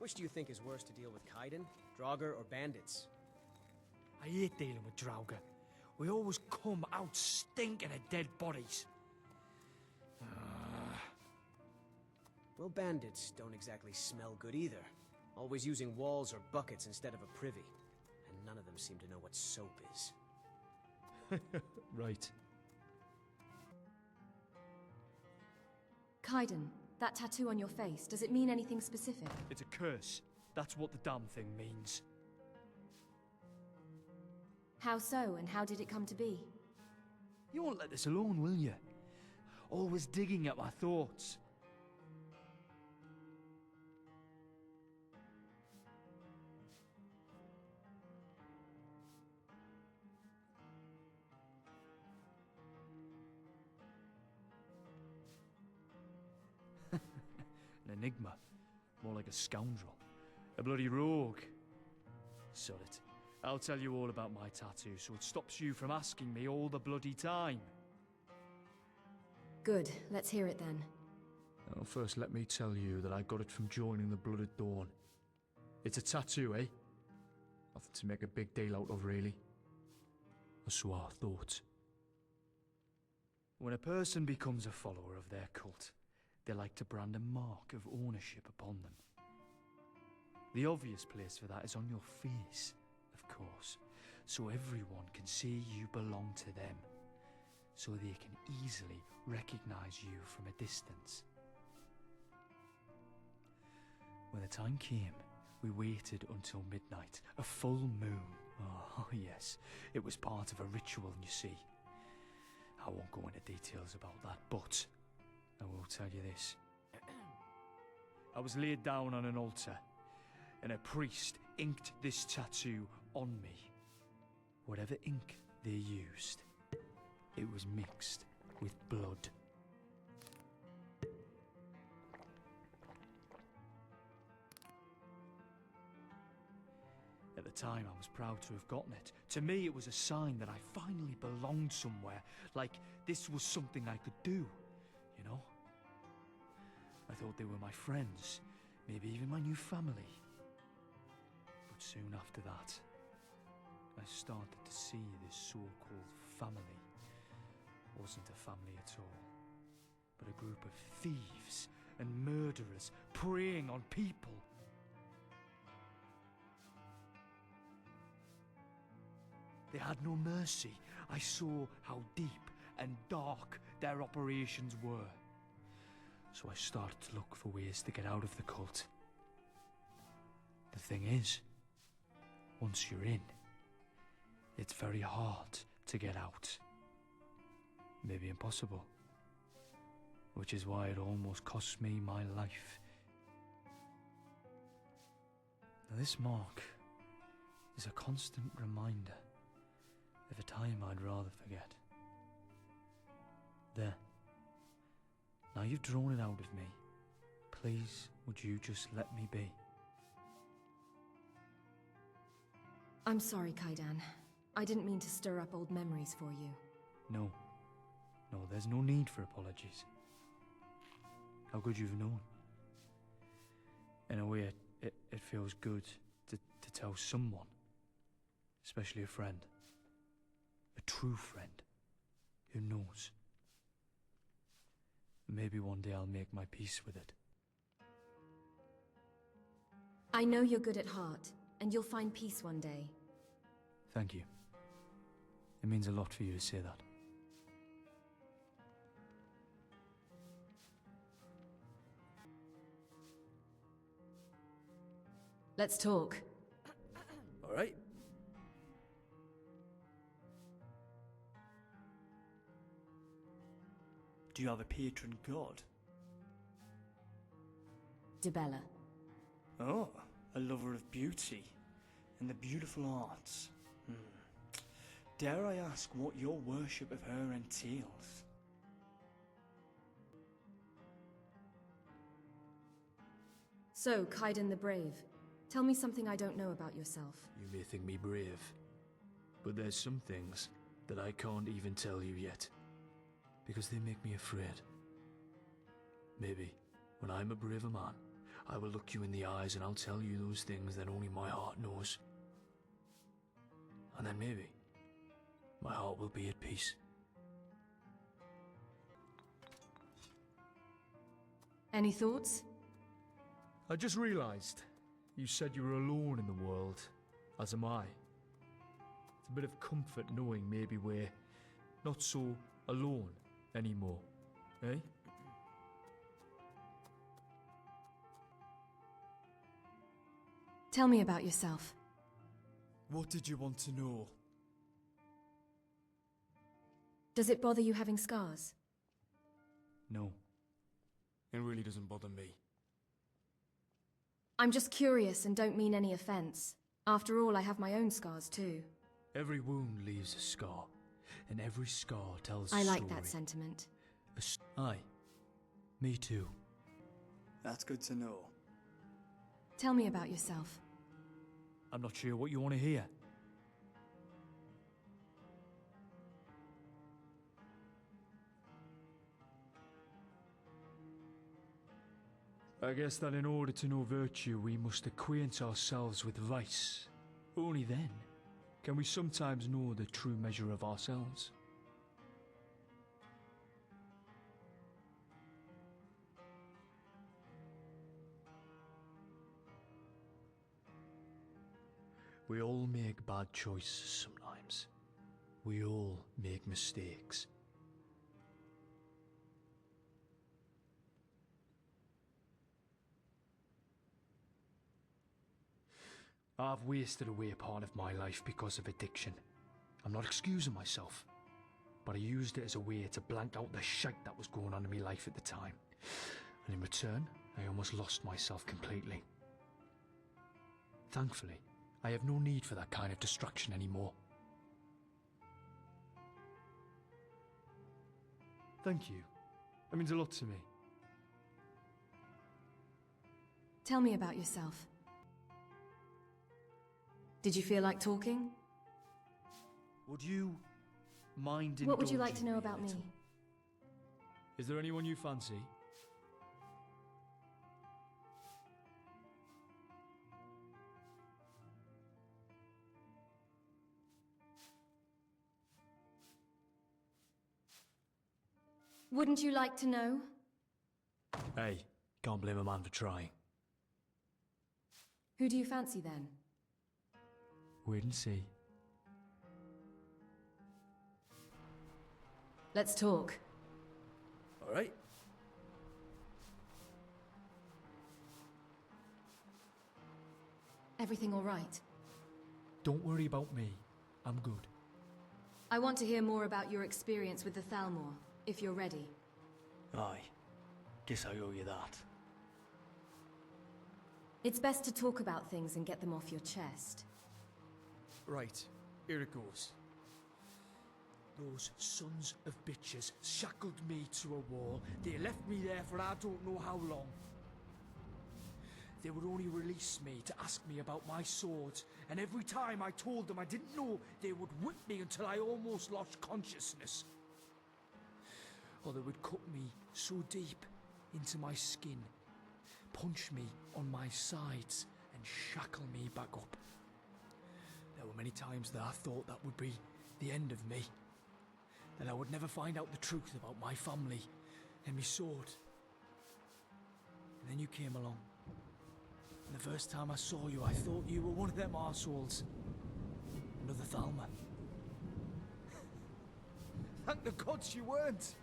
Which do you think is worse to deal with, Kaidan, Draugr, or bandits? I hate dealing with Draugr. We always come out stinking of dead bodies. Well, bandits don't exactly smell good either. Always using walls or buckets instead of a privy. And none of them seem to know what soap is. Right. Kaidan, that tattoo on your face, does it mean anything specific? It's a curse. That's what the damn thing means. How so, and how did it come to be? You won't let this alone, will you? Always digging at my thoughts. An enigma. More like a scoundrel. A bloody rogue. Sod it. I'll tell you all about my tattoo so it stops you from asking me all the bloody time. Good, let's hear it then. Well, first let me tell you that I got it from joining the Blood at Dawn. It's a tattoo, eh? Nothing to make a big deal out of, really. Or so I thought. When a person becomes a follower of their cult, they like to brand a mark of ownership upon them. The obvious place for that is on your face, of course, so everyone can see you belong to them, so they can easily recognize you from a distance. When the time came, we waited until midnight, a full moon. Oh yes, it was part of a ritual, you see. I won't go into details about that, but I will tell you this. I was laid down on an altar, and a priest inked this tattoo on me. Whatever ink they used, it was mixed with blood. At the time, I was proud to have gotten it. To me, it was a sign that I finally belonged somewhere, like this was something I could do, you know? I thought they were my friends, maybe even my new family. But soon after that, I started to see this so-called family wasn't a family at all, but a group of thieves and murderers preying on people. They had no mercy. I saw how deep and dark their operations were. So I started to look for ways to get out of the cult. The thing is, once you're in, it's very hard to get out. Maybe impossible. Which is why it almost cost me my life. Now this mark is a constant reminder of a time I'd rather forget. There. Now you've drawn it out of me. Please, would you just let me be? I'm sorry, Kaidan. I didn't mean to stir up old memories for you. No. No, there's no need for apologies. How good you've known. In a way, it feels good to tell someone, especially a friend. A true friend who knows. Maybe one day I'll make my peace with it. I know you're good at heart, and you'll find peace one day. Thank you. It means a lot for you to say that. Let's talk. All right. Do you have a patron god? Dibella. Oh, a lover of beauty and the beautiful arts. Dare I ask what your worship of her entails? So, Kaidan the Brave, tell me something I don't know about yourself. You may think me brave, but there's some things that I can't even tell you yet. Because they make me afraid. Maybe, when I'm a braver man, I will look you in the eyes and I'll tell you those things that only my heart knows. And then maybe my heart will be at peace. Any thoughts? I just realized you said you were alone in the world, as am I. It's a bit of comfort knowing maybe we're not so alone anymore, eh? Tell me about yourself. What did you want to know? Does it bother you having scars? No. It really doesn't bother me. I'm just curious and don't mean any offense. After all, I have my own scars too. Every wound leaves a scar, and every scar tells a I story. like that sentiment. Aye. Me too. That's good to know. Tell me about yourself. I'm not sure what you want to hear. I guess that in order to know virtue, we must acquaint ourselves with vice. Only then can we sometimes know the true measure of ourselves. We all make bad choices sometimes. We all make mistakes. I've wasted away a part of my life because of addiction. I'm not excusing myself, but I used it as a way to blank out the shite that was going on in my life at the time. And in return, I almost lost myself completely. Thankfully, I have no need for that kind of distraction anymore. Thank you. That means a lot to me. Tell me about yourself. Did you feel like talking? Would you mind What would you like to indulging know a about me? little? Is there anyone you fancy? Wouldn't you like to know? Hey, can't blame a man for trying. Who do you fancy then? Wait and see. Let's talk. All right. Everything all right? Don't worry about me. I'm good. I want to hear more about your experience with the Thalmor, if you're ready. Aye. Guess I owe you that. It's best to talk about things and get them off your chest. Right, here it goes. Those sons of bitches shackled me to a wall. They left me there for I don't know how long. They would only release me to ask me about my swords, and every time I told them I didn't know, they would whip me until I almost lost consciousness. Or they would cut me so deep into my skin, punch me on my sides, and shackle me back up. There were many times that I thought that would be the end of me, that I would never find out the truth about my family and my sword. And then you came along. And the first time I saw you, I thought you were one of them arseholes. Another Thalmor. Thank the gods you weren't.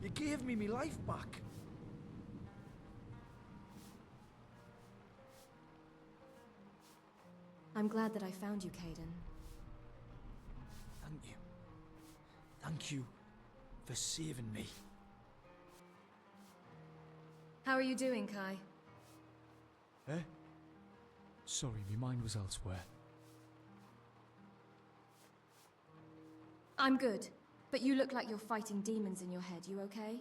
You gave me my life back. I'm glad that I found you, Kaidan. Thank you. Thank you for saving me. How are you doing, Kai? Eh? Sorry, my mind was elsewhere. I'm good, but you look like you're fighting demons in your head. You okay?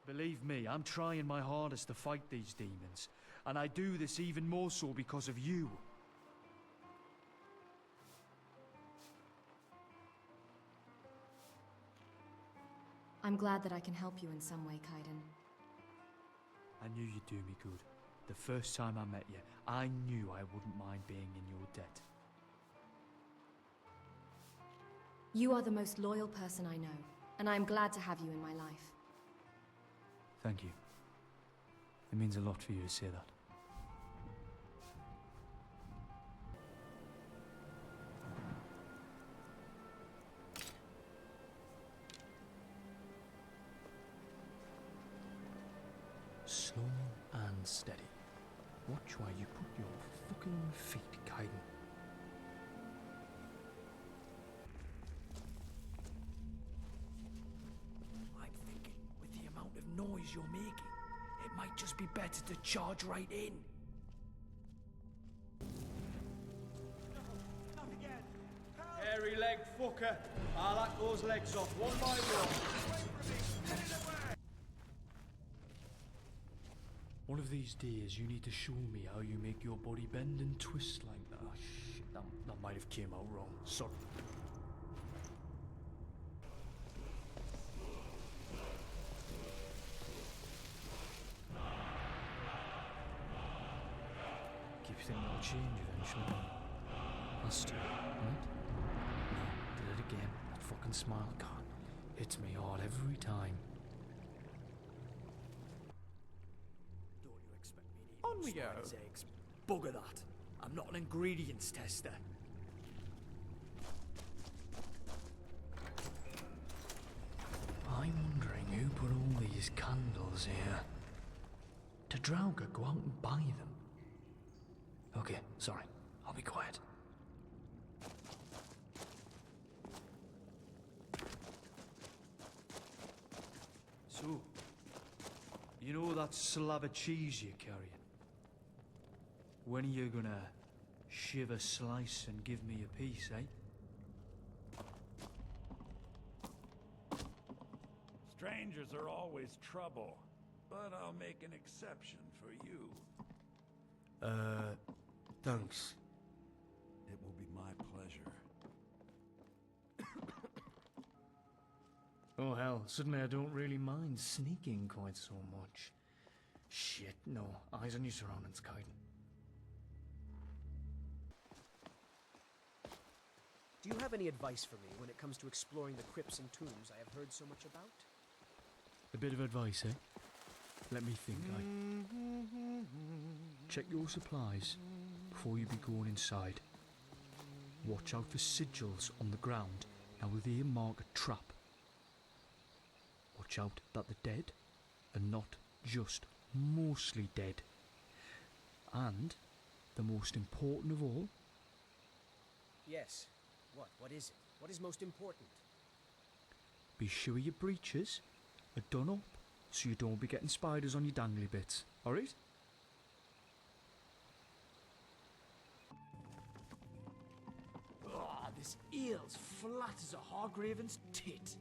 Believe me, I'm trying my hardest to fight these demons. And I do this even more so because of you. I'm glad that I can help you in some way, Kaidan. I knew you'd do me good. The first time I met you, I knew I wouldn't mind being in your debt. You are the most loyal person I know, and I am glad to have you in my life. Thank you. It means a lot for you to say that. Slow and steady. Watch where you put your fucking feet, Kaidan. I'm thinking, with the amount of noise you're making, it might just be better to charge right in. Not again! Hairy-legged fucker! I'll hack those legs off one by one. One of these days, you need to show me how you make your body bend and twist like that. Oh, shit, that might have came out wrong. Sorry. Keep thinking it'll change eventually. Has to, right? No, did it again. That fucking smile can't. Hits me hard every time. On we go. Eggs. Bugger that. I'm not an ingredients tester. I'm wondering who put all these candles here. Did Draugr go out and buy them? Okay, sorry. I'll be quiet. So, you know that slab of cheese you're carrying? When are you gonna shiv a slice and give me a piece, eh? Strangers are always trouble, but I'll make an exception for you. Thanks. It will be my pleasure. Oh hell, suddenly I don't really mind sneaking quite so much. Shit, no. Eyes on your surroundings, Kaidan. Do you have any advice for me when it comes to exploring the crypts and tombs I have heard so much about? A bit of advice, eh? Let me think, Check your supplies before you be going inside. Watch out for sigils on the ground. Now will they mark a trap? Watch out that the dead are not just mostly dead. And, the most important of all... Yes. What is it? What is most important? Be sure your breeches are done up so you don't be getting spiders on your dangly bits, alright? Ah, this eel's flat as a Hargraven's tit.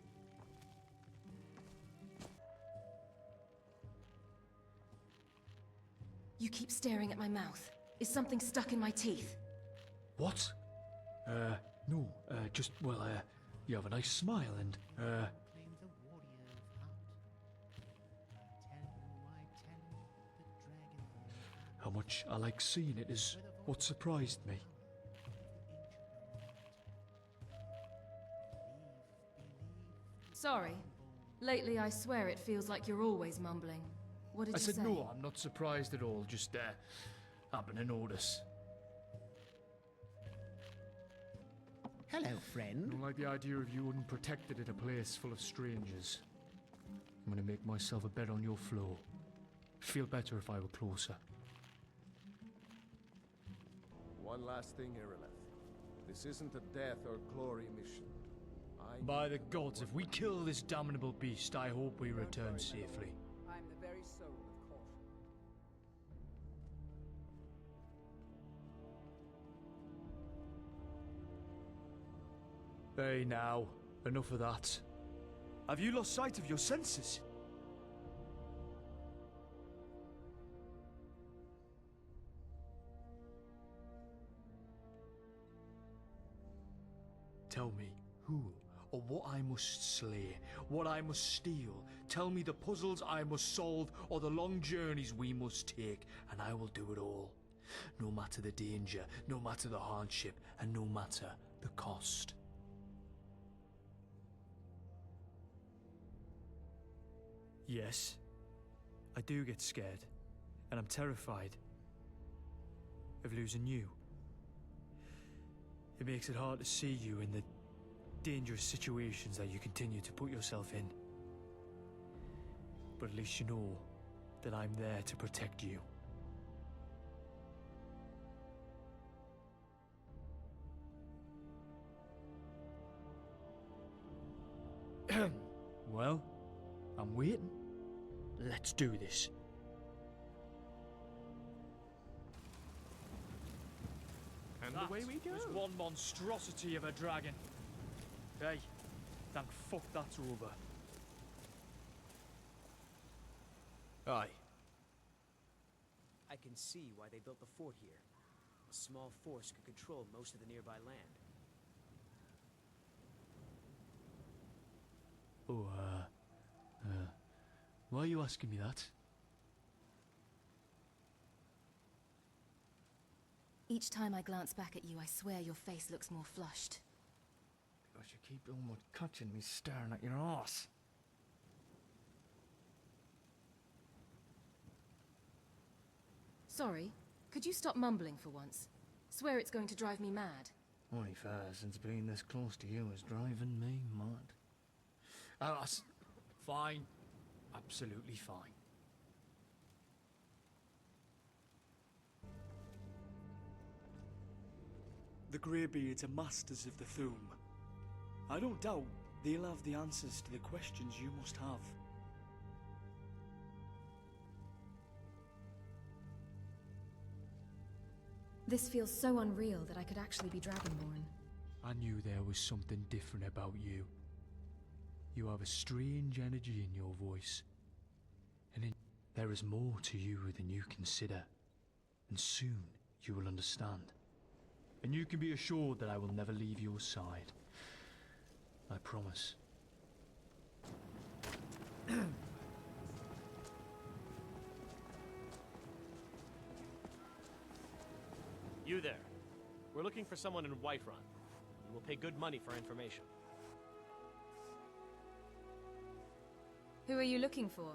You keep staring at my mouth. Is something stuck in my teeth? What? No, just, well, you have a nice smile and, how much I like seeing it is what surprised me. Sorry. Lately, I swear it feels like you're always mumbling. What did I you said say? no, I'm not surprised at all, just, happened to notice. Hello, I friend. don't like the idea of you unprotected in a place full of strangers. I'm gonna make myself a bed on your floor. Feel better if I were closer. One last thing, Irileth. This isn't a death or glory mission. By the gods, if we kill this damnable beast, I hope we return safely. I'm the very soul of caution. Hey now, enough of that. Have you lost sight of your senses? Tell me, who or what I must slay, what I must steal. Tell me the puzzles I must solve, or the long journeys we must take, and I will do it all. No matter the danger, no matter the hardship, and no matter the cost. Yes, I do get scared, and I'm terrified of losing you. It makes it hard to see you in the dangerous situations that you continue to put yourself in. But at least you know that I'm there to protect you. Well, I'm waiting. Let's do this. And away we go. Was one monstrosity of a dragon. Hey, thank fuck that's over. Aye. I can see why they built the fort here. A small force could control most of the nearby land. Oh, why are you asking me that? Each time I glance back at you, I swear your face looks more flushed. Because you keep almost catching me staring at your arse. Sorry, could you stop mumbling for once? Swear it's going to drive me mad. Only fair, since being this close to you is driving me mad. Oh, that's fine. Absolutely fine. The Greybeards are masters of the Thu'um. I don't doubt they'll have the answers to the questions you must have. This feels so unreal that I could actually be Dragonborn. I knew there was something different about you. You have a strange energy in your voice. And there is more to you than you consider. And soon you will understand. And you can be assured that I will never leave your side. I promise. You there. We're looking for someone in Whiterun. We will pay good money for information. Who are you looking for?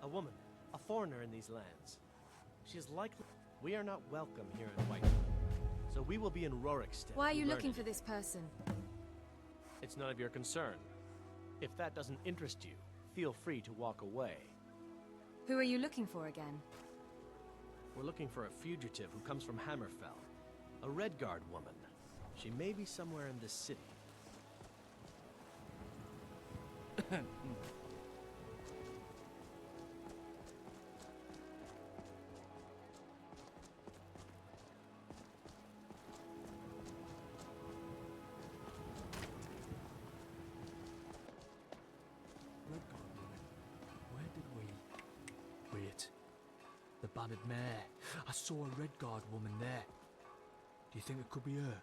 A woman. A foreigner in these lands. She is likely... We are not welcome here in Whiterun. So we will be in Rorikstead. Why are you looking for this person? It's none of your concern. If that doesn't interest you, feel free to walk away. Who are you looking for again? We're looking for a fugitive who comes from Hammerfell. A Redguard woman. She may be somewhere in this city. Where did we... Wait. The Bannered Mare. I saw a Redguard woman there. Do you think it could be her?